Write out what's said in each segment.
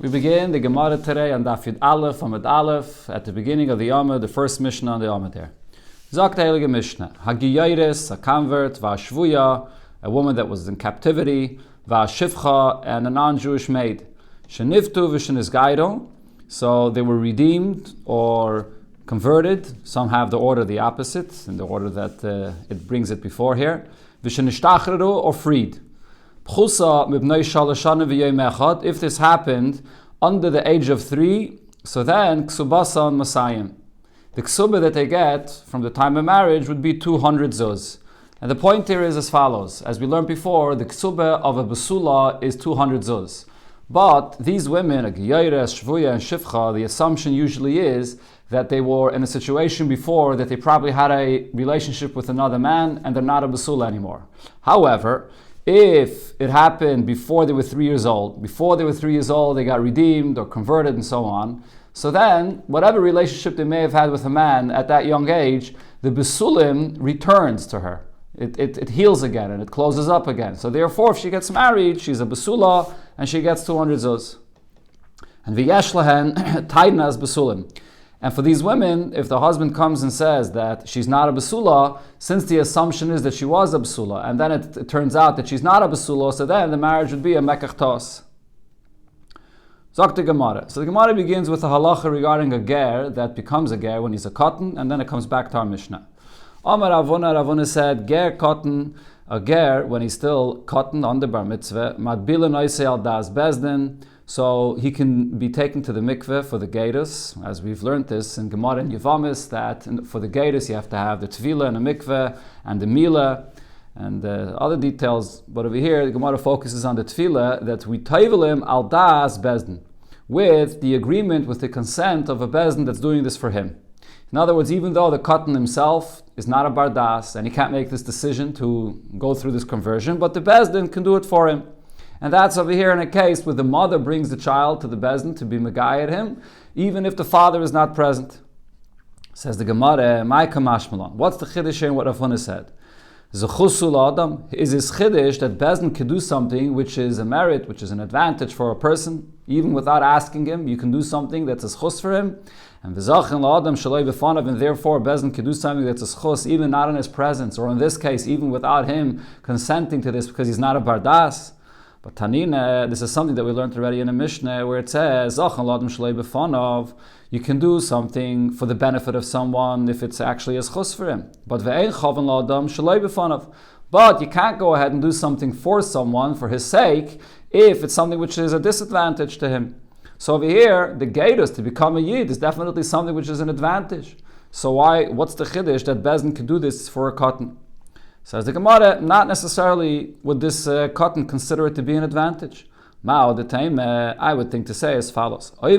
We begin the Gemara today on Daf Yud Aleph, Amud Aleph, at the beginning of the Yomah, the first Mishnah on the Yomah there. Zok the Heilige Mishnah, Hagiyayris, a convert, Va'ashvuya, a woman that was in captivity, Va'ashivcha, and a non-Jewish maid. Shenivtu v'shenizgaido, so they were redeemed or converted. Some have the order the opposite, in the order that it brings it before here. V'shenishtachreru, or freed. If this happened under the age of 3, so then Kesubos on Masayim. The Kesubah that they get from the time of marriage would be 200 zuz. And the point here is as follows. As we learned before, the Kesubah of a Basula is 200 zuz. But these women, a Giyayra, Shvuya, and Shivcha, the assumption usually is that they were in a situation before that they probably had a relationship with another man and they're not a Basula anymore. However, if it happened before they were 3 years old, they got redeemed or converted and so on, so then whatever relationship they may have had with a man at that young age, the Besulim returns to her. It heals again and it closes up again. So therefore, if she gets married, she's a Besula and she gets 200 zuz. And V'yesh lahen taidnas Besulim. And for these women, if the husband comes and says that she's not a Basula, since the assumption is that she was a Basula, and then it turns out that she's not a Basula, so then the marriage would be a Mekach Tos. Zok the Gemara. So the Gemara begins with a halacha regarding a ger that becomes a ger when he's a cotton, and then it comes back to our Mishnah. Amar Ravuna said, ger cotton, a ger when he's still cotton on the bar mitzvah, madbila noisei al das bezdin, so he can be taken to the mikveh for the gatus, as we've learned this in Gemara and Yevamis, that for the gatus you have to have the tefillah and a mikveh and the milah and other details. But over here, the Gemara focuses on the tefillah, that we taivelim al das bezdin, with the agreement, with the consent of a bezdin that's doing this for him. In other words, even though the cotton himself is not a bardas and he can't make this decision to go through this conversion, but the bezdin can do it for him. And that's over here in a case where the mother brings the child to the bezdin to be megayed him, even if the father is not present. Says the Gemara, "My kamashmalon." What's the chiddush in what Rav Huna said? Zechusul adam is his chiddush that bezdin can do something which is a merit, which is an advantage for a person, even without asking him. You can do something that's a chus for him, and v'zachin la'adam shaloi b'fanav, and therefore bezdin can do something that's a chus, even not in his presence, or in this case, even without him consenting to this because he's not a bardas. But Tanina, this is something that we learned already in a Mishnah where it says, you can do something for the benefit of someone if it's actually a chus for him. But you can't go ahead and do something for someone for his sake if it's something which is a disadvantage to him. So over here, the gatus to become a yid is definitely something which is an advantage. So what's the chiddush that bezdin can do this for a cotton? Says the Gemara, not necessarily would this cotton consider it to be an advantage. I would think to say as follows. A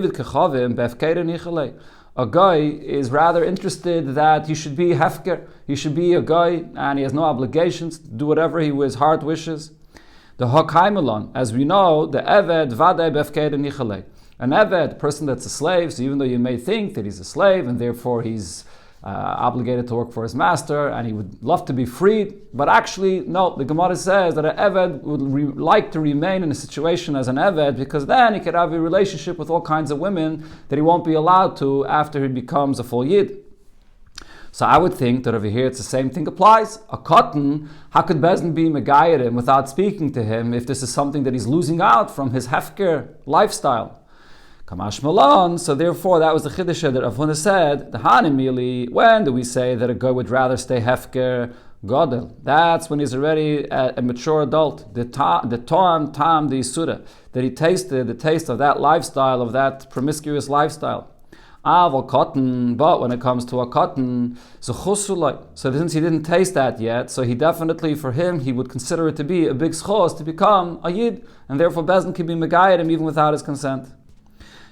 guy is rather interested that he should be hefker. He should be a guy and he has no obligations to do whatever his heart wishes. The hakaimelon, as we know, the eved vadei befkeir nichalei. An eved, person that's a slave, so even though you may think that he's a slave and therefore he's obligated to work for his master, and he would love to be freed. But actually, no, the Gemara says that an Eved would like to remain in a situation as an Eved, because then he could have a relationship with all kinds of women that he won't be allowed to after he becomes a full Yid. So I would think that over here it's the same thing applies. A cotton, how could Bezdin be megayed him without speaking to him if this is something that he's losing out from his hefker lifestyle? Kamash Malon, so therefore that was the chiddush that Rav Huna said, the Hanimili, when do we say that a guy would rather stay hefker godel? That's when he's already a mature adult. The tam, the isura, that he tasted the taste of that lifestyle, of that promiscuous lifestyle. Aval cotton, but when it comes to a cotton, so since he didn't taste that yet, so he definitely, for him, he would consider it to be a big schos to become a yid, and therefore Bezdin can be megayed him even without his consent.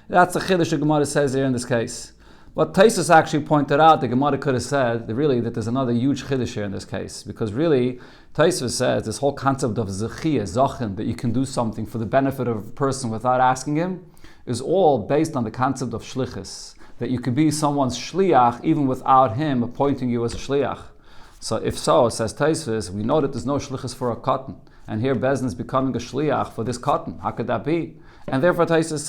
That's the chiddush the Gemara says here in this case. But Taisus actually pointed out, the Gemara could have said that there's another huge chiddush here in this case, because really Taisus says this whole concept of zechiyah, zachin, that you can do something for the benefit of a person without asking him, is all based on the concept of shlichus, that you could be someone's shliach even without him appointing you as a shliach. So if so, says Taisus, we know that there's no shlichus for a cotton, and here Bezdin is becoming a shliach for this cotton. How could that be? And therefore Taisa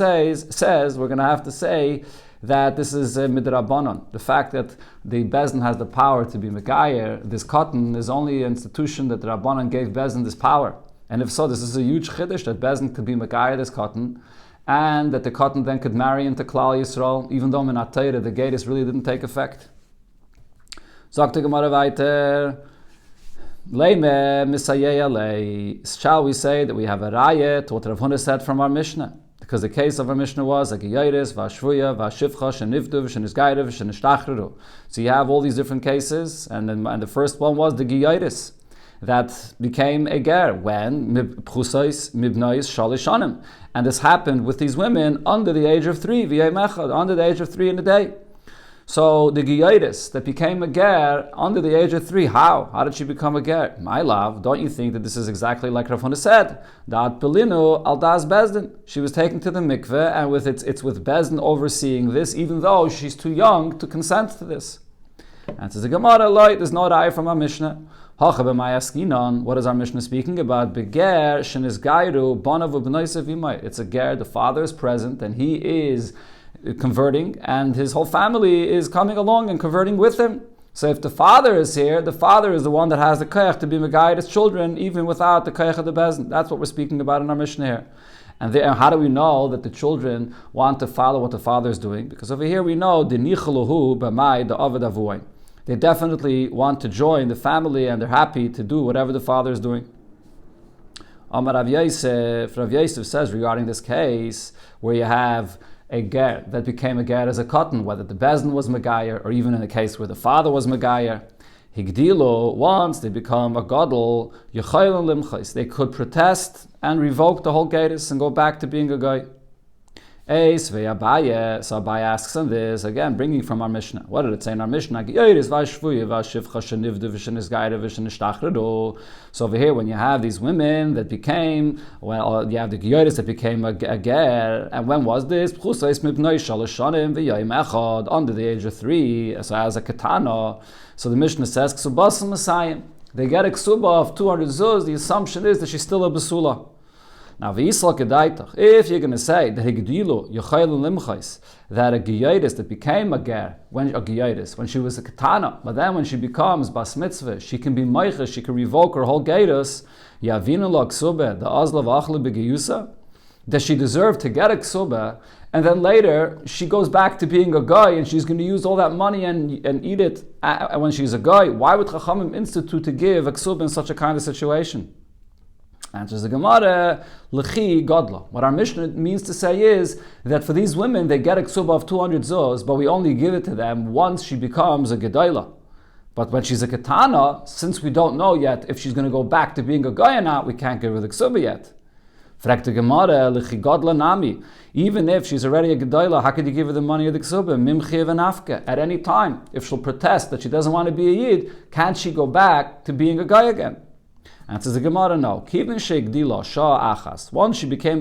says we're going to have to say that this is midrabanan. The fact that the Bezdin has the power to be Megayer, this cotton, is only an institution that the Rabbanan gave Bezdin this power. And if so, this is a huge chiddush that Bezdin could be Megayer this cotton, and that the cotton then could marry into Klal Yisrael, even though in Atayra the Gedis really didn't take effect. Sagt die Gemara weiter, Leime Misayeya Le. Shall we say that we have a raya to what Rav Huna said from our Mishnah? Because the case of our Mishnah was a Giyaris, Vashvuya, Vashivcha, Shenivdu, Shenisgayrev, Shenishtachreru. So you have all these different cases, and the first one was the Giyaris that became a ger when Pchusais Mibnais Shalishanim. And this happened with these women under the age of 3, under the age of 3 in a day. So the Giyaris that became a ger under the age of 3, how? How did she become a ger? My love, don't you think that this is exactly like Rav Huna said? Dat Pelinu al das Bezdin. She was taken to the mikveh, and it's with Bezdin overseeing this, even though she's too young to consent to this. And says the Gemara, there's no raya from our Mishnah. What is our Mishnah speaking about? Beger shenis gairu banav ubnaisav imay. It's a ger, the father is present, and he is converting, and his whole family is coming along and converting with him. So if the father is here, the father is the one that has the koyach to be megayed his children, even without the koyach of the bezdin. That's what we're speaking about in our Mishnah here. And how do we know that the children want to follow what the father is doing? Because over here we know the nichaluhu b'may the avad avuin. They definitely want to join the family, and they're happy to do whatever the father is doing. Amar Rav Yosef says regarding this case where you have a ger that became a ger as a cotton, whether the bezdin was megayer, or even in a case where the father was megayer, higdilo, once they become a gadol, yechayel limchais, they could protest and revoke the whole geris and go back to being a guy. So Abaye asks on this, again, bringing from our Mishnah. What did it say in our Mishnah? So over here, when you have these women that became, you have the Giyaris that became a ger, and when was this? Under the age of 3, so as a katana. So the Mishnah says, Kesubos Messiah. They get a ksuba of 200 zuz, the assumption is that she's still a basula. Now, if you're going to say that that a Giyaris that became a ger, when she was a katana, but then when she becomes bas mitzvah, she can be meiches, she can revoke her whole geirus, does she deserve to get a ksuba, and then later she goes back to being a guy, and she's going to use all that money and eat it when she's a guy? Why would Chachamim institute to give a ksuba in such a kind of situation? Answers the Gemara, L'chi Godla. What our Mishnah means to say is that for these women, they get a ksuba of 200 zuz, but we only give it to them once she becomes a gedayla. But when she's a katana, since we don't know yet if she's going to go back to being a guy or not, we can't give her the ksuba yet. Frek the Gemara, L'chi Godla Nami. Even if she's already a gedayla, how could you give her the money of the ksuba? Mimchiv and afka. At any time, if she'll protest that she doesn't want to be a yid, can't she go back to being a guy again? Answers the Gemara, no. Once she became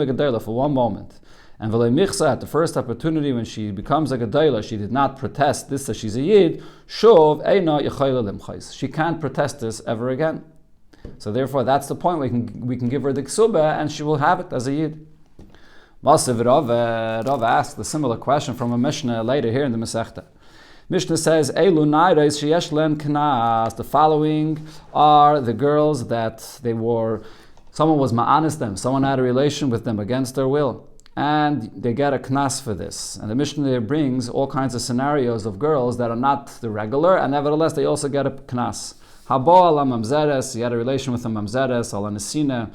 a gedayla for one moment, and at the first opportunity when she becomes a gedayla, she did not protest this that she's a yid. She can't protest this ever again. So therefore, that's the point. We can give her the ksuba, and she will have it as a yid. Rav asked a similar question from a Mishnah later here in the Masechta. Mishnah says, Eilu nairos sheyesh len knas. The following are the girls that someone was ma'anis them, someone had a relation with them against their will, and they get a knas for this. And the Mishnah there brings all kinds of scenarios of girls that are not the regular, and nevertheless they also get a knas. Habo ala mamzeres, he had a relation with a mamzeres, ala nesina,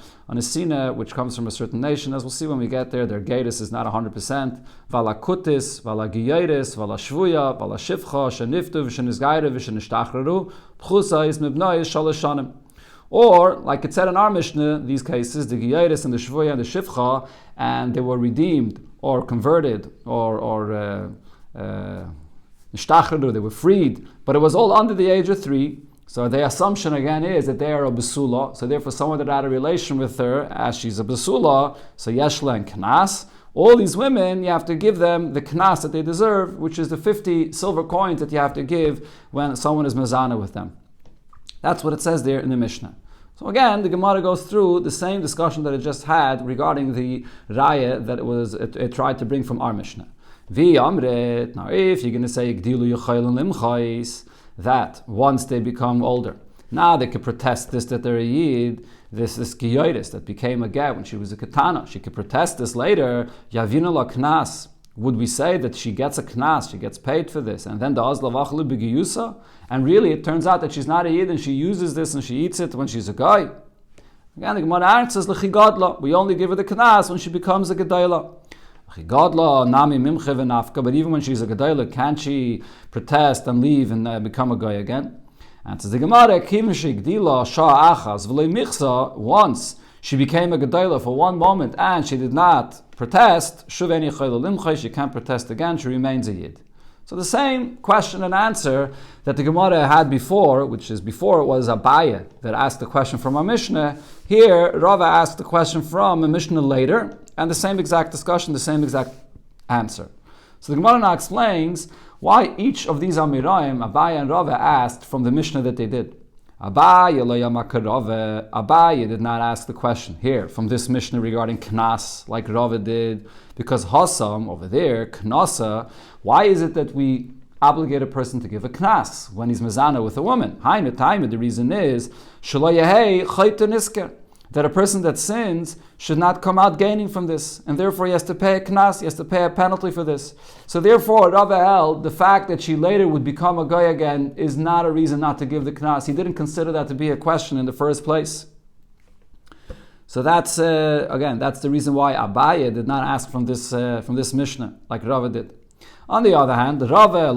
which comes from a certain nation. As we'll see when we get there, their gatus is not 100%. Vala kutis, vala giyaris, vala shvuya, vala shivcha, sheniftu, v'shenizgayre, v'shenishtachreru, pchusa is mibnais shalashanim. Or, like it said in our Mishnah, these cases, the giyaris and the shvuya and the shivcha, and they were redeemed, or converted, or nishtachreru, they were freed, but it was all under the age of 3. So the assumption again is that they are a basula. So therefore, someone that had a relation with her, as she's a basula, so yeshla and knas. All these women, you have to give them the knas that they deserve, which is the 50 silver coins that you have to give when someone is mazana with them. That's what it says there in the Mishnah. So again, the Gemara goes through the same discussion that it just had regarding the raya that it tried to bring from our Mishnah. V'amrit. Now, if you're going to say that once they become older, now they could protest this that they're a yid, this giyotis that became a get when she was a katana. She could protest this later. Yavina la knas. Would we say that she gets a knas, she gets paid for this, and then the azlavachlu b'giyusa? And really, it turns out that she's not a yid and she uses this and she eats it when she's a guy. Again, the Gemara answers l'chigadla. We only give her the knas when she becomes a gedayla. L'chigadla nami mimche v'nafka. But even when she's a gedayla, can she protest and leave and become a guy again? Answers the Gemara, kivin shegdila shah achas v'lei michsa. Once she became a gedayla for one moment and she did not protest, shuveni chayla limchay. She can't protest again. She remains a yid. So the same question and answer that the Gemara had before, which is before it was Abaye that asked the question from our Mishnah. Here, Rava asked the question from a Mishnah later, and the same exact discussion, the same exact answer. So the Gemara now explains why each of these Amirayim, Abaye and Rava, asked from the Mishnah that they did. Abaye did not ask the question here from this Mishnah regarding Knas, like Rava did, because Hassam over there, Knasa, why is it that we obligate a person to give a Knas when he's Mezana with a woman? The reason is that a person that sins should not come out gaining from this, and therefore he has to pay a Knas, he has to pay a penalty for this. So therefore, Rava held the fact that she later would become a guy again is not a reason not to give the Knas. He didn't consider that to be a question in the first place. So that's again, that's the reason why Abaye did not ask from this Mishnah like Rava did. On the other hand, Rava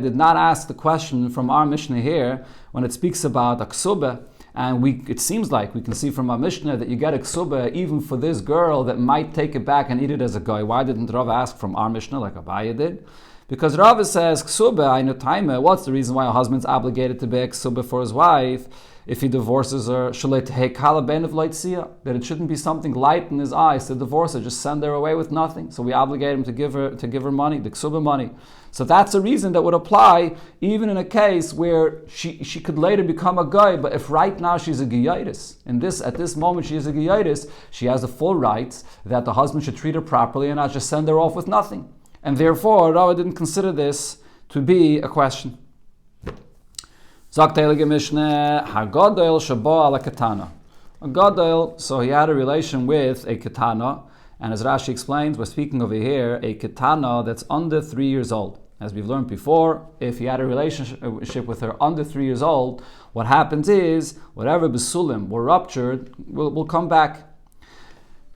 did not ask the question from our Mishnah here when it speaks about a ksubah. And it seems like we can see from our Mishnah that you get a ksubah even for this girl that might take it back and eat it as a guy. Why didn't Rava ask from our Mishnah like Abaye did? Because Rava says, ksubah, what's the reason why a husband's obligated to pay a ksubah for his wife if he divorces her? That it shouldn't be something light in his eyes to divorce her, just send her away with nothing. So we obligate him to give her money, the ksubah money. So that's a reason that would apply even in a case where she could later become a guy, but if right now she's a giyaitis, at this moment she is a giyaitis, she has the full rights that the husband should treat her properly and not just send her off with nothing. And therefore, Rava didn't consider this to be a question. Zok Teilige Mishneh, Hagadol Shabo ala Katana. A Gadol, so he had a relation with a Katana, and as Rashi explains, we're speaking over here, a Katana that's under 3 years old. As we've learned before, if he had a relationship with her under 3 years old, what happens is, whatever Besulim were ruptured will come back.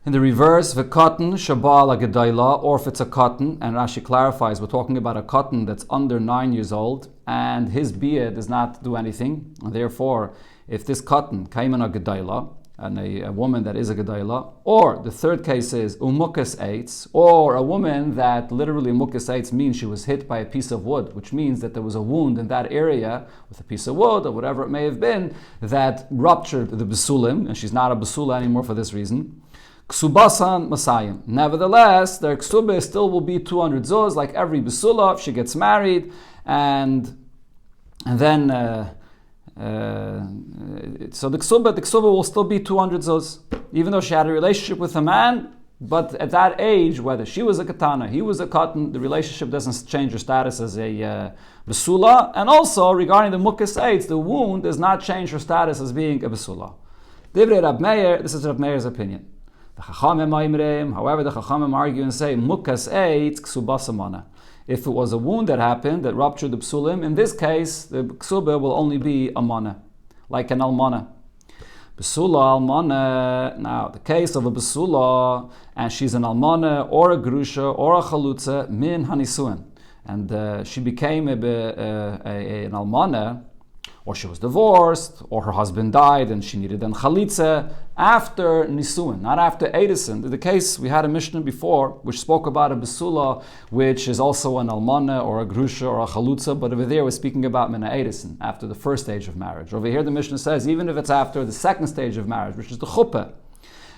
In the reverse, v'katan shabal agedayla, or if it's a katan, and Rashi clarifies, we're talking about a katan that's under 9 years old, and his bia does not do anything. And therefore, if this katan came in a gedayla, and a woman that is a gedayla, or the third case is umukas eitz, or a woman that literally umukas eitz means she was hit by a piece of wood, which means that there was a wound in that area with a piece of wood or whatever it may have been that ruptured the besulim, and she's not a besula anymore for this reason. Kesubosan Masayim. Nevertheless, their ksubah still will be 200 zuz, like every besula if she gets married, and then so the ksubah will still be 200 zuz, even though she had a relationship with a man. But at that age, whether she was a katana, he was a katan, the relationship doesn't change her status as a besula. And also regarding the mukas eitz, the wound does not change her status as being a besula. Divrei Rab Meir, this is Rab Meir's opinion. However, the Chachamim argue and say, Mukas eitz ksubasamana. If it was a wound that happened, that ruptured the psulim, in this case, the ksuba will only be a mana, like an almana. Besula almana, now the case of a besula, and she's an almana, or a grusha, or a chalutza, min hanisuin. And she became an almana, or she was divorced, or her husband died and she needed an chalitza after nisuin, not after edison. In the case, we had a Mishnah before which spoke about a besula, which is also an almana or a grusha or a chalutza, but over there we're speaking about mina edison, after the first stage of marriage. Over here the Mishnah says even if it's after the second stage of marriage, which is the chuppah.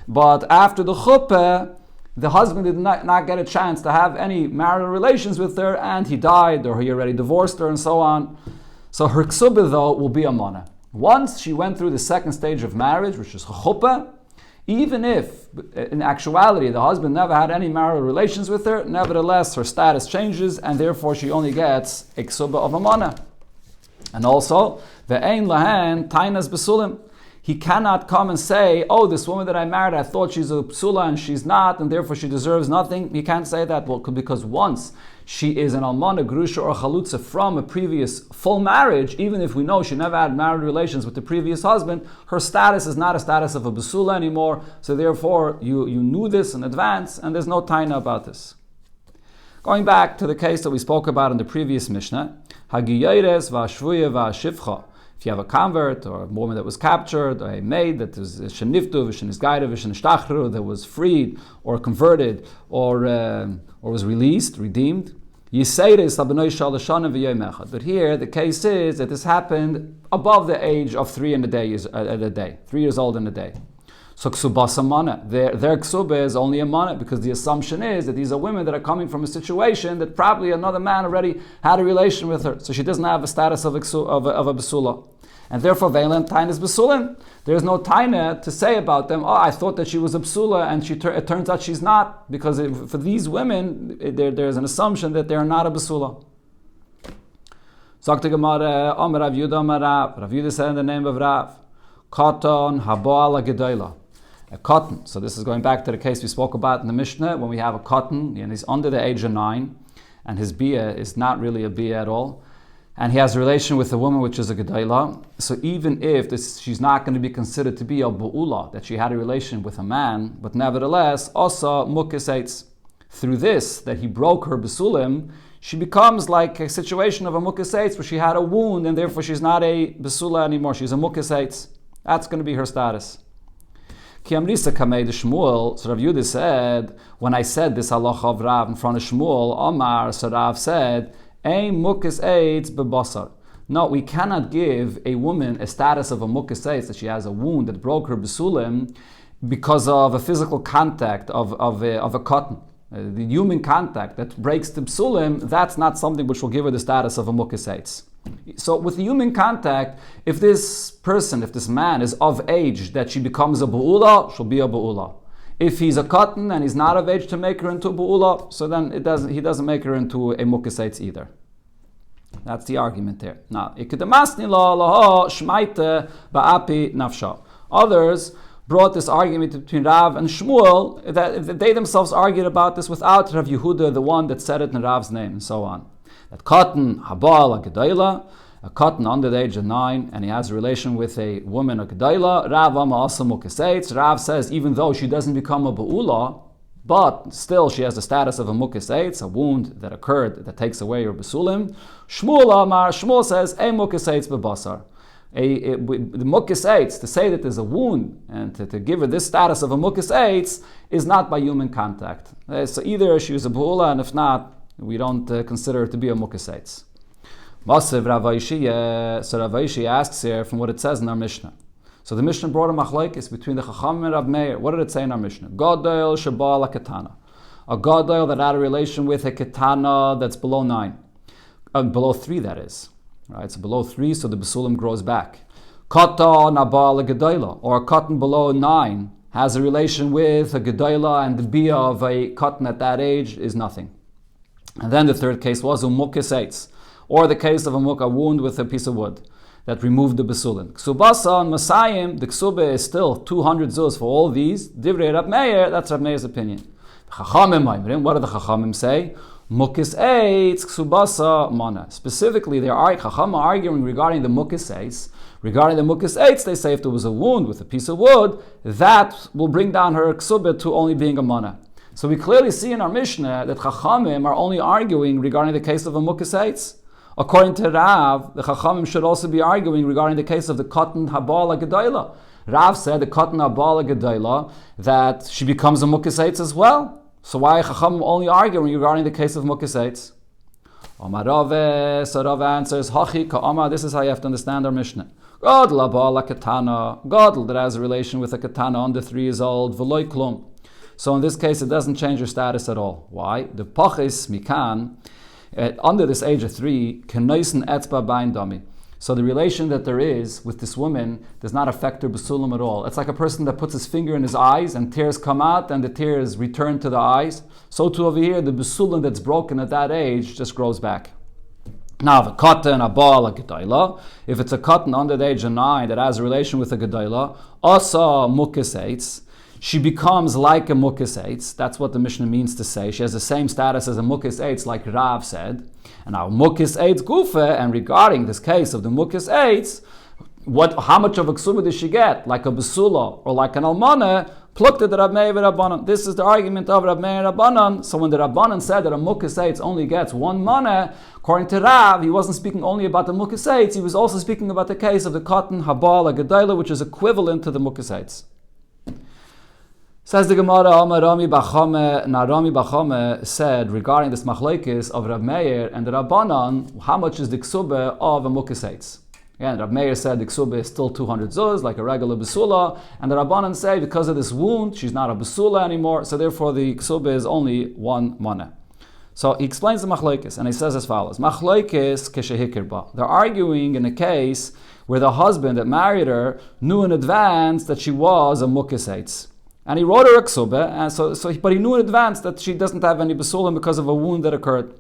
But after the chuppah, the husband did not get a chance to have any marital relations with her, and he died, or he already divorced her, and so on. So her ksubah, though, will be a mana. Once she went through the second stage of marriage, which is chuppah, even if in actuality the husband never had any marital relations with her, nevertheless her status changes and therefore she only gets a ksubah of a mana. And also, ve'ein lahen tainas besulim. He cannot come and say, oh, this woman that I married, I thought she's a psula and she's not, and therefore she deserves nothing. He can't say that, well, because once she is an almana, grusha, or chalutza from a previous full marriage, even if we know she never had married relations with the previous husband, her status is not a status of a basula anymore, so therefore you knew this in advance, and there's no taina about this. Going back to the case that we spoke about in the previous Mishnah, hagiyayres v'ashvuya v'ashivcha. If you have a convert or a woman that was captured, or a maid that is sheniftu, v'shenizgaida, v'shenishtachru, that was freed or converted or was released, redeemed. But here the case is that this happened above the age of 3 in a day, 3 years old in a day. So ksubas mana, their ksubah is only a mana, because the assumption is that these are women that are coming from a situation that probably another man already had a relation with her, so she doesn't have a status of a basula. And therefore, veilen tainas besulim. There's no taina to say about them, oh, I thought that she was a basula, and it turns out she's not, because for these women, there's an assumption that they're not a basula. Zakta Gemara, Amar Rav Yudah Amar Rav. Rav Yudah said in the name of Rav, Katan haboala gedayla. A cotton. So this is going back to the case we spoke about in the Mishnah, when we have a cotton, and he's under the age of 9, and his bia is not really a bia at all, and he has a relation with a woman which is a gedayla. So even if she's not going to be considered to be a bu'ula, that she had a relation with a man, but nevertheless, also mukisates. Through this, that he broke her besulim, she becomes like a situation of a mukisates, where she had a wound, and therefore she's not a besula anymore, she's a mukisates. That's going to be her status. Ki amrisa kamei de Shmuel, so Rav Yudah said, when I said this halacha of Rav in front of Shmuel, Omar, so Rav said, ein mukis eitz bebasar. No, we cannot give a woman a status of a mukis eitz, that she has a wound that broke her besulim, because of a physical contact of a cotton. The human contact that breaks the psulim, that's not something which will give her the status of a mukis eitz. So with the human contact, if this man is of age that she becomes a bu'ula, she'll be a bu'ula. If he's a cotton and he's not of age to make her into a bu'ula, so then he doesn't make her into a mukis eitz either. That's the argument there. Now, others brought this argument between Rav and Shmuel, that they themselves argued about this without Rav Yehuda, the one that said it in Rav's name, and so on. That cotton, habal, a gedayla, a cotton under the age of 9, and he has a relation with a woman, a gedayla, Rav ama also mukisates. Rav says, even though she doesn't become a bu'ula, but still she has the status of a mukisates, a wound that occurred that takes away your besulim. Shmuel says, a mukisates bebasar. The mukis eitz, to say that there's a wound and to give her this status of a mukis eitz is not by human contact. So either she was a bu'ula, and if not, we don't consider her to be a mukis eitz. So Rav Ashi asks here from what it says in our Mishnah. So the Mishnah brought a machlokes between the Chacham and Rav Meir. What did it say in our Mishnah? Gadol shebal a ketana. A gadol that had a relation with a ketana that's below 9. Below 3, that is. Right, so below 3, so the besulim grows back. Katan abal a gedayla, or a cotton below 9 has a relation with a gedayla, and the bia of a cotton at that age is nothing. And then the third case was mukis eitz, or the case of a wound with a piece of wood that removed the besulim. Ksubasa and Masayim, the ksubah is still 200 zuz for all these. Divrei Rav Meir, that's Rav Meir's opinion. Chachamim, what do the Chachamim say? Mukis eitz ksubasa mana. Specifically, Chacham are arguing regarding the mukis eitz. Regarding the mukis eitz, they say if there was a wound with a piece of wood, that will bring down her ksubah to only being a mana. So we clearly see in our Mishnah that Chachamim are only arguing regarding the case of a mukis eitz. According to Rav, the Chachamim should also be arguing regarding the case of the cotton habala gedayla. Rav said the cotton habala gedayla, that she becomes a mukis eitz as well. So why Chacham only arguing regarding the case of mukis eitz? Omar Rave, so Rave answers, Hachi ka'ama, this is how you have to understand our Mishnah. Gadol abala ketana, Gadol that has a relation with a ketana under 3 years old, v'loy klum. So in this case, it doesn't change your status at all. Why? The pachis mikan, under this age of 3, kenoisen etzba bain dami. So the relation that there is with this woman does not affect her basulim at all. It's like a person that puts his finger in his eyes and tears come out and the tears return to the eyes. So too over here, the basulim that's broken at that age just grows back. Now, if a katan, a baal, a gedayla, if it's a katan under the age of 9 that has a relation with a gedayla, asa mukis eitz, she becomes like a mukis eitz. That's what the Mishnah means to say. She has the same status as a mukis eitz, like Rav said. And now mukis eitz gufa, and regarding this case of the mukis eitz, how much of a ksuma does she get? Like a basula or like an almana? Plukta the Rab Meir Rabbanan. This is the argument of Rab Meir Rabbanan. So when the Rabbanan said that a mukis eitz only gets 1 mana, according to Rav, he wasn't speaking only about the mukis eitz, he was also speaking about the case of the katan, habal, a gedayla, which is equivalent to the mukis eitz. Says the Gemara, Rami Bachame said regarding this machlekes of Rab Meir and the Rabbanan, how much is the ksubah of a mukis eitz? Again, Rab Meir said the ksubah is still 200 zuz, like a regular basula, and the Rabbanan say because of this wound, she's not a basula anymore, so therefore the ksubah is only 1 mana. So he explains the machlekes, and he says as follows: Machlekes keshehikirba. They're arguing in a case where the husband that married her knew in advance that she was a mukis eitz. And he wrote her a ksubah, but he knew in advance that she doesn't have any basulim because of a wound that occurred.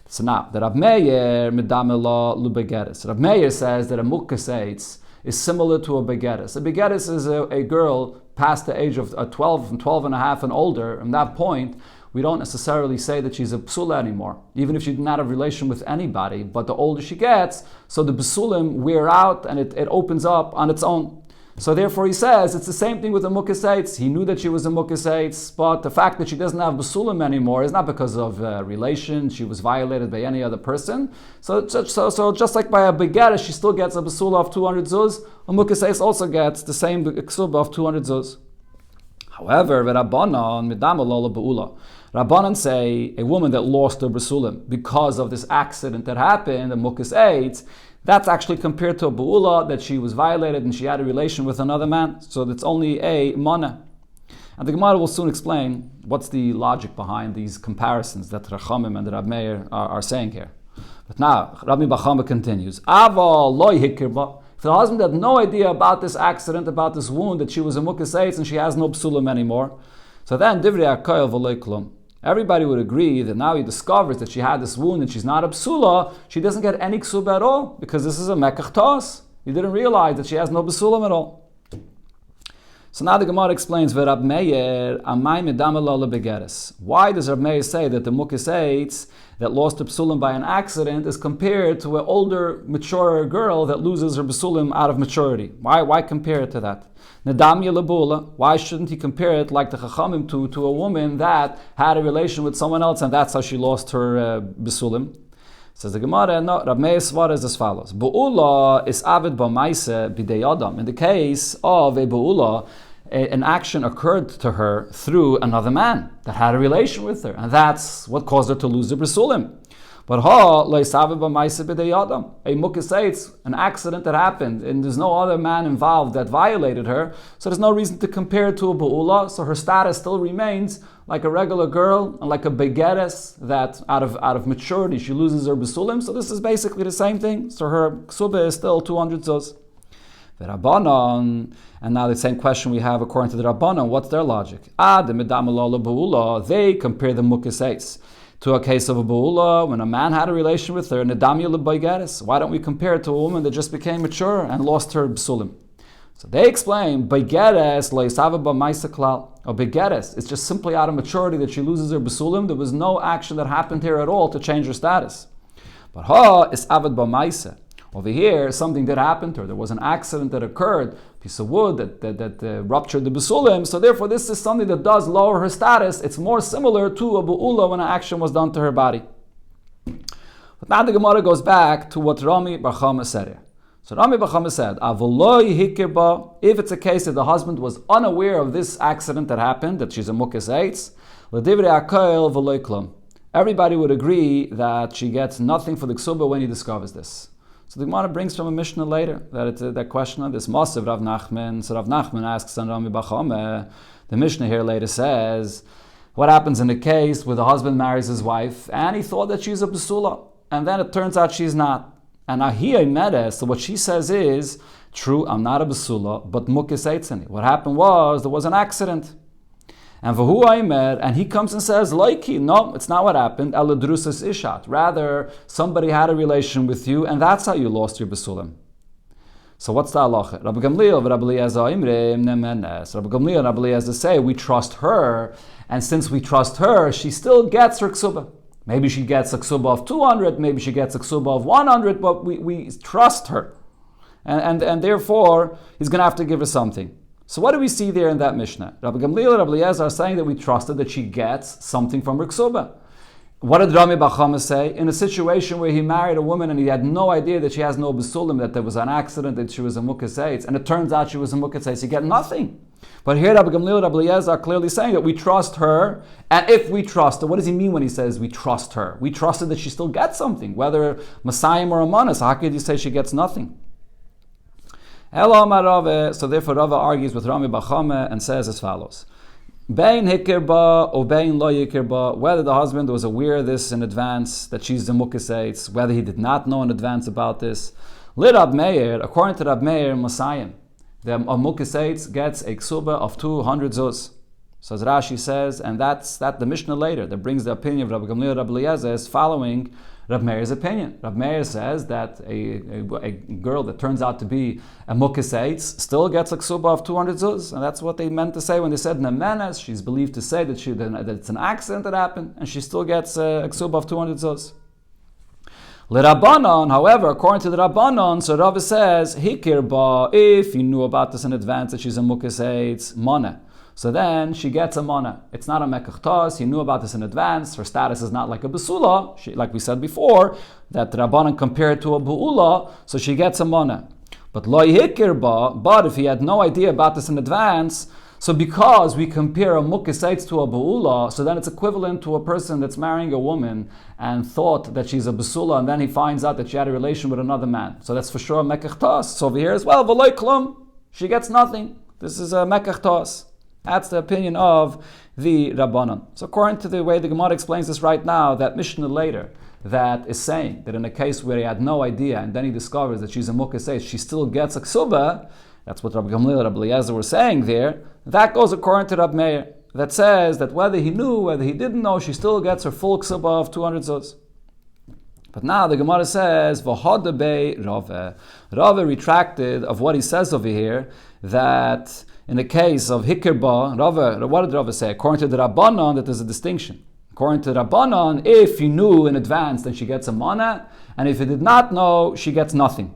So now, the Rab Meir medamela lubegeres. Rab Meir says that a mukis eitz is similar to a begeres. A begeres is a girl past the age of 12 and a half and older. From that point, we don't necessarily say that she's a psula anymore, even if she did not have a relation with anybody. But the older she gets, so the basulim wear out and it opens up on its own. So therefore he says it's the same thing with the mukis eitz. He knew that she was a mukis eitz, but the fact that she doesn't have basulim anymore is not because of relation. She was violated by any other person. So just like by a begeres, she still gets a basula of 200 zuz. A mukis eitz also gets the same ksubah of 200 zuz. However, Rabbanan midamalola beula. Rabbanan say a woman that lost her basulim because of this accident that happened, the mukis eitz, that's actually compared to a bu'ula that she was violated and she had a relation with another man. So that's only a mana. And the Gemara will soon explain what's the logic behind these comparisons that Rachamim and Rab Meir are saying here. But now, Rabbi Bachama continues. Aval loy hikirba. If the husband had no idea about this accident, about this wound, that she was a mukis eitz and she has no psulim anymore, so then divrei hakoil v'loy klum. Everybody would agree that now he discovers that she had this wound and she's not a psula, she doesn't get any ksubah at all, because this is a mekach tos. He didn't realize that she has no basulam at all. So now the Gemara explains, Rab Meir, amay medamela lebegeres. Why does Rab Meir say that the mukis eitz that lost her basulim by an accident is compared to an older, mature girl that loses her basulim out of maturity? Why compare it to that? Nedamya lebula. Why shouldn't he compare it like the Chachamim to a woman that had a relation with someone else and that's how she lost her basulim? Says the Gemara, no, Rab Meir's svara is as follows. Bu'ula is avid b'maise b'dei adam. In the case of a bu'ula, an action occurred to her through another man that had a relation with her, and that's what caused her to lose the basulim. But a mukis eitz, an accident that happened, and there's no other man involved that violated her, so there's no reason to compare it to a bu'ula, so her status still remains like a regular girl, and like a begeres, that out of maturity she loses her basulim, so this is basically the same thing, so her ksubah is still 200 zuz. The Rabbanon, and now the same question we have according to the Rabbanon, what's their logic? They compare the mukis eitz to a case of a bu'ula, when a man had a relation with her, nedamya lebaygeres. Why don't we compare it to a woman that just became mature and lost her basulim? So they explain, baygeres leisava b'maisa klal. Or baygeres, it's just simply out of maturity that she loses her basulim. There was no action that happened here at all to change her status. But ha is avad b'maisa. Over here, something did happen to her. There was an accident that occurred, a piece of wood that ruptured the basulim. So therefore, this is something that does lower her status. It's more similar to a bu'ula when an action was done to her body. But now the Gemara goes back to what Rami Bar Chama said here. So Rami Bar Chama said, "Avoloi hikirba." If it's a case that the husband was unaware of this accident that happened, that she's a mukis eitz, l'divrei hakoil v'loi klum. Everybody would agree that she gets nothing for the ksubah when he discovers this. So the Gemara brings from a Mishnah later that it's that question of this Masav Rav Nachman. So Rav Nachman asks on Rami Bar Chama. The Mishnah here later says, what happens in the case where the husband marries his wife and he thought that she's a basula, and then it turns out she's not. And ahiyah medes, so what she says is, true, I'm not a basula, but mukis eitzani. What happened was, there was an accident. And v'hu aimer, and he comes and says, Loiki, no, it's not what happened. Eladrusas ishat. Rather, somebody had a relation with you, and that's how you lost your basulim. So what's the halacha? Rabbi Gamliel, Rabbi Eliezer, Imrim, Nemenes. Rabbi Gamliel and Rabbi Eliezer say, we trust her, and since we trust her, she still gets her ksuba. Maybe she gets a ksuba of 200, maybe she gets a ksuba of 100, but we trust her. And therefore, he's going to have to give her something. So what do we see there in that Mishnah? Rabbi Gamliel and Rabbi Eliezer are saying that we trusted that she gets something from her ksuba. What did Rami Bar Chama say? In a situation where he married a woman and he had no idea that she has no besulim, that there was an accident, that she was a mukhes eitz, and it turns out she was a mukhes eitz, you get nothing. But here Rabbi Gamliel and Rabbi Eliezer are clearly saying that we trust her, and if we trust her, what does he mean when he says we trust her? We trusted that she still gets something, whether Messiah or Amanas. How could you say she gets nothing? So therefore Rava argues with Rami Bar Chama and says as follows. Bein hikirba or bein lo yikirba, whether the husband was aware of this in advance, that she's the mukhes eitz, whether he did not know in advance about this. Lit Rab Meir, according to Rab Meir, Messiah, the mukhes eitz gets a ksuba of 200 zuz. So as Rashi says, and that's the Mishnah later that brings the opinion of Rabbi Gamliel and Rabbi Eliezer is following Rab Meir's opinion. Rab Meir says that a girl that turns out to be a mukhes eitz still gets a ksuba of 200 zuz, and that's what they meant to say when they said nemenes. She's believed to say that it's an accident that happened, and she still gets a ksuba of 200 zuz. L'Rabbanon, however, according to the Rabbanon, so Rava says hikir ba, if you knew about this in advance that she's a mukhes eitz, mana. So then she gets a mana. It's not a mekach tos. He knew about this in advance. Her status is not like a basula. Like we said before, that the Rabbanan compared to a bu'ula, so she gets a mana. But lo yihikir ba, but if he had no idea about this in advance, so because we compare a mukhes eitz to a bu'ula, so then it's equivalent to a person that's marrying a woman and thought that she's a basula, and then he finds out that she had a relation with another man. So that's for sure a mekach tos. So over here as well, v'loy klum, she gets nothing. This is a mekach tos. That's the opinion of the Rabbanon. So according to the way the Gemara explains this right now, that Mishnah later that is saying that in a case where he had no idea and then he discovers that she's a mukhes eitz, she still gets a ksuba, that's what Rabbi Gamliel and Rabbi Eliezer were saying there, that goes according to Rabbi Meir, that says that whether he knew, whether he didn't know, she still gets her full ksuba of 200 zuz. But now the Gemara says, V'hoda bei Rava. Rava retracted of what he says over here, that in the case of hikirba, Rava, what did Rava say? According to the Rabbanon, that there's a distinction. According to the Rabbanon, if you knew in advance, then she gets a mana, and if you did not know, she gets nothing.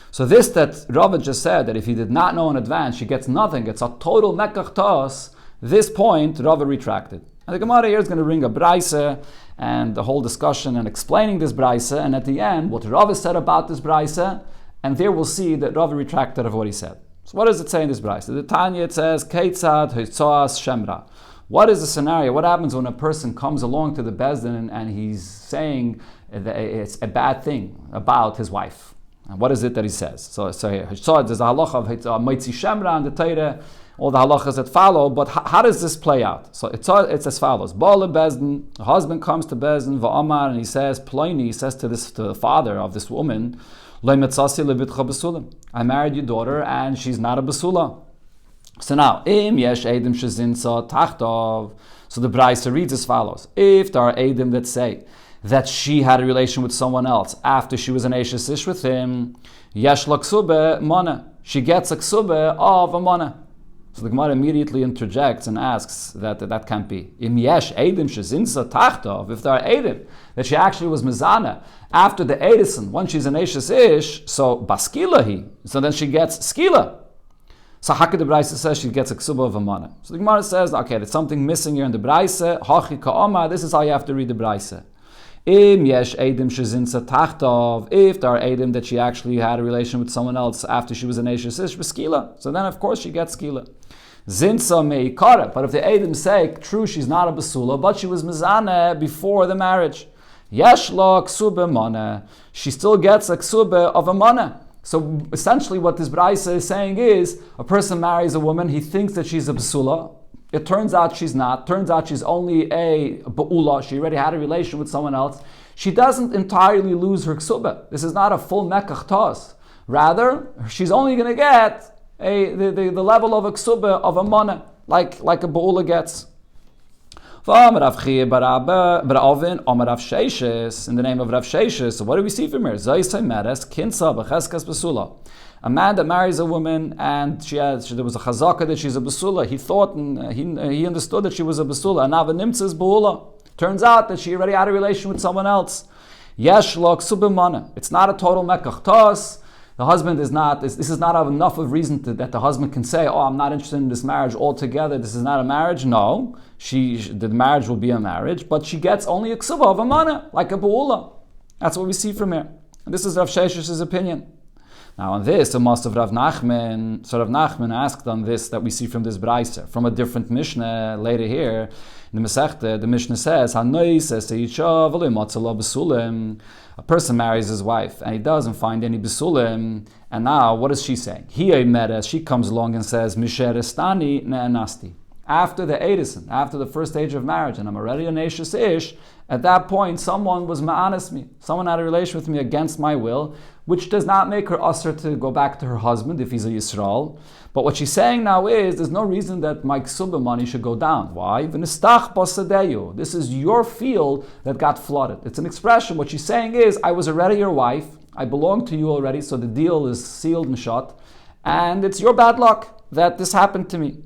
So this that Rava just said, that if he did not know in advance, she gets nothing, it's a total mekach tos, this point Rava retracted. And the Gemara here is going to bring a braisa, and the whole discussion and explaining this braisa, and at the end, what Rava said about this braisa, and there we'll see that Rava retracted of what he said. So what does it say in this braisa? The Tanya, it says, Keitzad Hitzoas Shemra. What is the scenario? What happens when a person comes along to the Bezdin and he's saying it's a bad thing about his wife? And what is it that he says? So here, Hitzod, there's a halacha of Moitzi Shemra and the Torah, all the halachas that follow, but how does this play out? So it's as follows. Baal Bezdin, the husband comes to Bezdin, Va'amar, and he says, Ploini, he says to the father of this woman, I married your daughter and she's not a basula. So now, so the Braisa reads as follows. If there are Eidim that say that she had a relation with someone else after she was an Eishes Ish with him, yesh la ksube mana. She gets a ksube of a mana. So the Gemara immediately interjects and asks that can't be. Im yesh Eidim shezinsa tachtov. If there are Eidim that she actually was mezana after the Edison, once she's an Eishes Ish, so baskila so then she gets skila. So Hakka the Braisa says she gets a ksuba of a mana. So the Gemara says, okay, there's something missing here in the Braisa. Hachi ka'oma, this is how you have to read the Braisa. Im yesh Eidim shezinsa tachtov. If there are Eidim that she actually had a relation with someone else after she was an Eishes Ish, skila. So then of course she gets skila. Zinsa meikara. But if the Eidim say, true, she's not a basula, but she was mezana before the marriage. Yesh la ksube mana. She still gets a ksube of a mana. So essentially what this Braisa is saying is, a person marries a woman, he thinks that she's a basula, It turns out she's not. Turns out she's only a ba'ula. She already had a relation with someone else. She doesn't entirely lose her ksubah. This is not a full mekach tos. Rather, she's only going to get the level of a ksubah of a mana, like a ba'ula gets. In the name of Rav Sheishes, so what do we see from here? A man that marries a woman and there was a chazaka that she's a basula. He thought and he understood that she was a basula. And now the nimtza is ba'ula. Turns out that she already had a relation with someone else. Yesh lo ksubah mana. It's not a total mekach tos. The husband is not. This is not enough of reason that the husband can say, "Oh, I'm not interested in this marriage altogether. This is not a marriage." No, the marriage will be a marriage, but she gets only a ksubah of a mana, like a ba'ula. That's what we see from here. And this is Rav Sheish's opinion. Now on this, the must of Rav Nachman. So Rav Nachman asked on this that we see from this brayser, from a different Mishnah later here. In the Masechta, the Mishnah says, a person marries his wife and he doesn't find any besulim. And now, what is she saying? She comes along and says, Misherestani ne'anasti. After the edison, after the first stage of marriage, and I'm already a neishus ish, at that point, someone was ma'anis me. Someone had a relation with me against my will, which does not make her usher to go back to her husband if he's a Yisrael. But what she's saying now is, there's no reason that my ksubah money should go down. Why? This is your field that got flooded. It's an expression. What she's saying is, I was already your wife. I belong to you already, so the deal is sealed and shut. And it's your bad luck that this happened to me.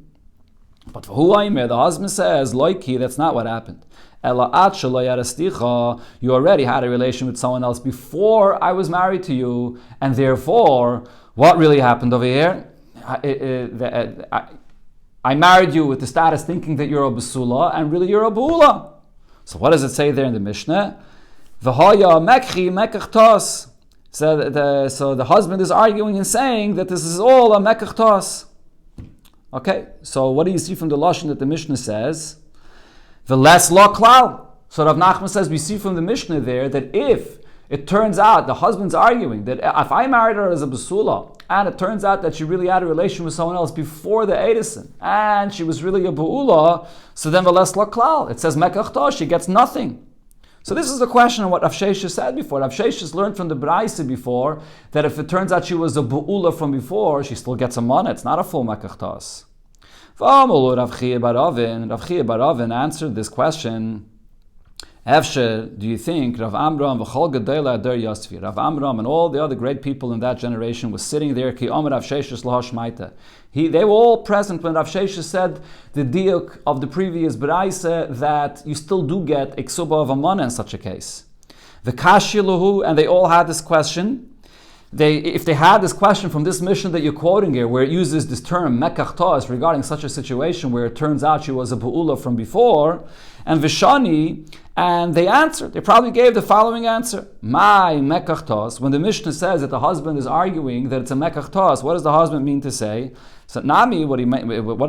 But for the husband says, Loiki, that's not what happened. You already had a relation with someone else before I was married to you, and therefore, what really happened over here? I married you with the status thinking that you're a basula, and really you're a bula. So what does it say there in the Mishnah? So the husband is arguing and saying that this is all a mekach tos. Okay, so what do you see from the lashon that the Mishnah says? The less law klal. So Rav Nachman says we see from the Mishnah there that if it turns out the husband's arguing that if I married her as a basula and it turns out that she really had a relation with someone else before the edison and she was really a ba'ula, so then the less law klal. It says mekach tos, she gets nothing. So this is the question of what Rav Sheisha said before. Rav Sheisha learned from the Braisa before that if it turns out she was a bu'ula from before, she still gets a mana. It's not a full mekach tos. Rav Chia bar Avin answered this question. Efshe, do you think Rav Amram v'chol gedolei adar Yosfi, Rav Amram and all the other great people in that generation was sitting there ki omer Rav Sheisha lahashmaita. They were all present when Rav Sheisha said the diuk of the previous Braisa that you still do get a ksubah of a mana in such a case. The kashiluhu, and they all had this question. If they had this question from this mission that you're quoting here, where it uses this term mekach tos regarding such a situation where it turns out she was a bu'ula from before, and vishani, and they answered. They probably gave the following answer: My mekach tos. When the Mishnah says that the husband is arguing that it's a mekach tos, what does the husband mean to say? So nami, what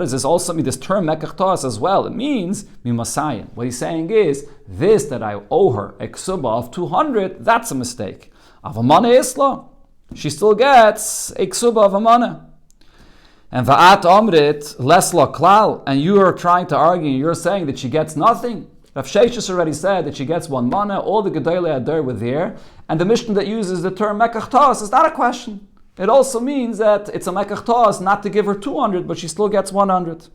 does this also mean? This term mekach tos as well. It means mimasayin. What he's saying is this, that I owe her a ksubah of 200. That's a mistake. Avamana isla. She still gets a ksubah of a mana. And va'at omrit lesla klal, and you are trying to argue, you're saying that she gets nothing. Rav Sheishis already said that she gets one mana, all the gedolei adar were there, and the Mishnah that uses the term mekach tos is not a question. It also means that it's a mekach tos not to give her 200, but she still gets 100.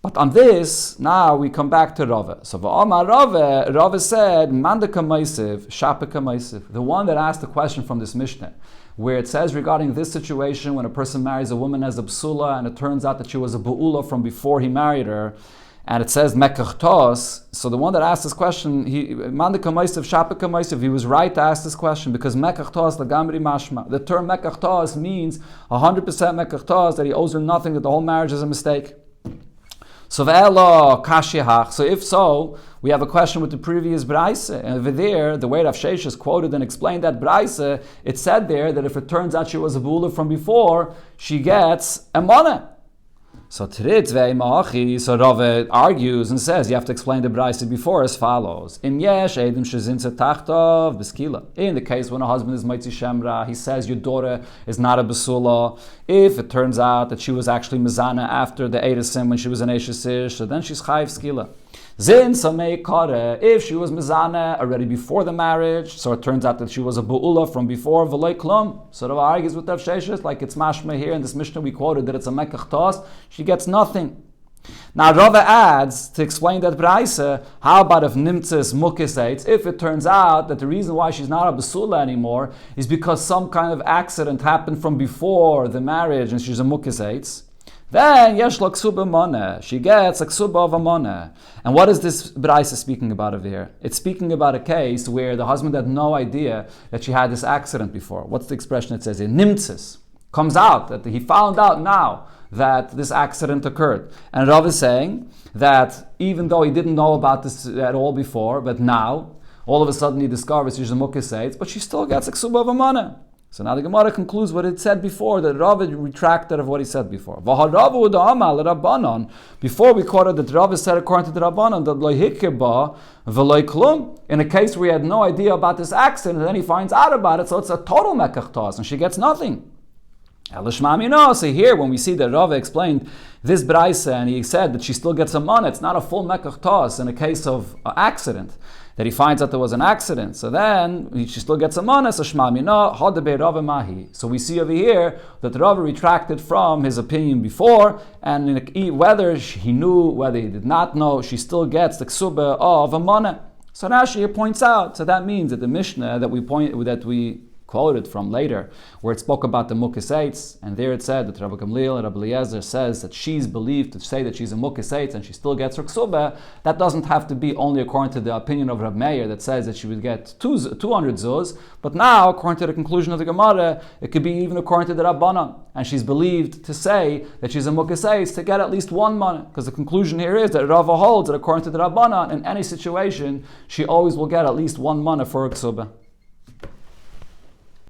But on this, now we come back to Rava. So Rava said, Mandaka Maisiv, Shapaka Maisiv, the one that asked the question from this Mishnah, where it says regarding this situation when a person marries a woman as a psula and it turns out that she was a bu'ula from before he married her, and it says mekach tos. So the one that asked this question, Mandaka Maisiv, Shapaka Maisiv, he was right to ask this question because mekach tos lagamri mashma. The term mekach tos means 100% mekach tos, that he owes her nothing, that the whole marriage is a mistake. So if so, we have a question with the previous Braise. And over there, the way Rav Sheisha quoted and explained that Braise, it said there that if it turns out she was a bu'ula from before, she gets a mana. So Rava argues and says you have to explain the brayse before as follows. In the case when a husband is Maitzi Shemra, he says your daughter is not a Basula. If it turns out that she was actually Mizana after the Eidasim when she was an Eishesish, so then she's Chayiv Skila. Zin Samei Kare, if she was Mizana already before the marriage, so it turns out that she was a Bu'ula from before, V'lei Klum. So Rava argues with Rav Sheshes, like it's mashma here in this Mishnah we quoted that it's a Mekach Tos, she gets nothing. Now Rava adds, to explain that Braisa, how about if Nimtzis Mukisates, if it turns out that the reason why she's not a Basula anymore is because some kind of accident happened from before the marriage and she's a Mukisates, then yesh lo ksuba moneh. She gets a ksuba of a moneh. And what is this Braisa speaking about over here? It's speaking about a case where the husband had no idea that she had this accident before. What's the expression it says here? Nimtzis. Comes out that he found out now that this accident occurred. And Rav is saying that even though he didn't know about this at all before, but now, all of a sudden he discovers she's a mukhisates, but she still gets a ksuba of a moneh. So now the Gemara concludes what it said before, that Rav retracted of what he said before. Before we quoted that Rav said according to the Rabbanon that lo hikeba v'lo klum, in a case where he had no idea about this accident, and then he finds out about it, so it's a total mekach tos, and she gets nothing. So here, when we see that Rav explained this braisa, and he said that she still gets a money, it's not a full mekach tos in a case of accident, that he finds out there was an accident. So then she still gets a money. So we see over here that Rav retracted from his opinion before, and whether he knew, whether he did not know, she still gets the ksuba of a money. So now she points out. So that means that the Mishnah that we quoted from later, where it spoke about the Mukisates, and there it said that Rabbi Gamliel and Rabbi Eliezer says that she's believed to say that she's a Mukisates and she still gets her ksuba. That doesn't have to be only according to the opinion of Rabbi Meir that says that she would get 200 zuz, but now, according to the conclusion of the Gemara, it could be even according to the Rabbanan, and she's believed to say that she's a Mukisates to get at least one money, because the conclusion here is that Rava holds that according to the Rabbanan, in any situation, she always will get at least one money for her ksuba.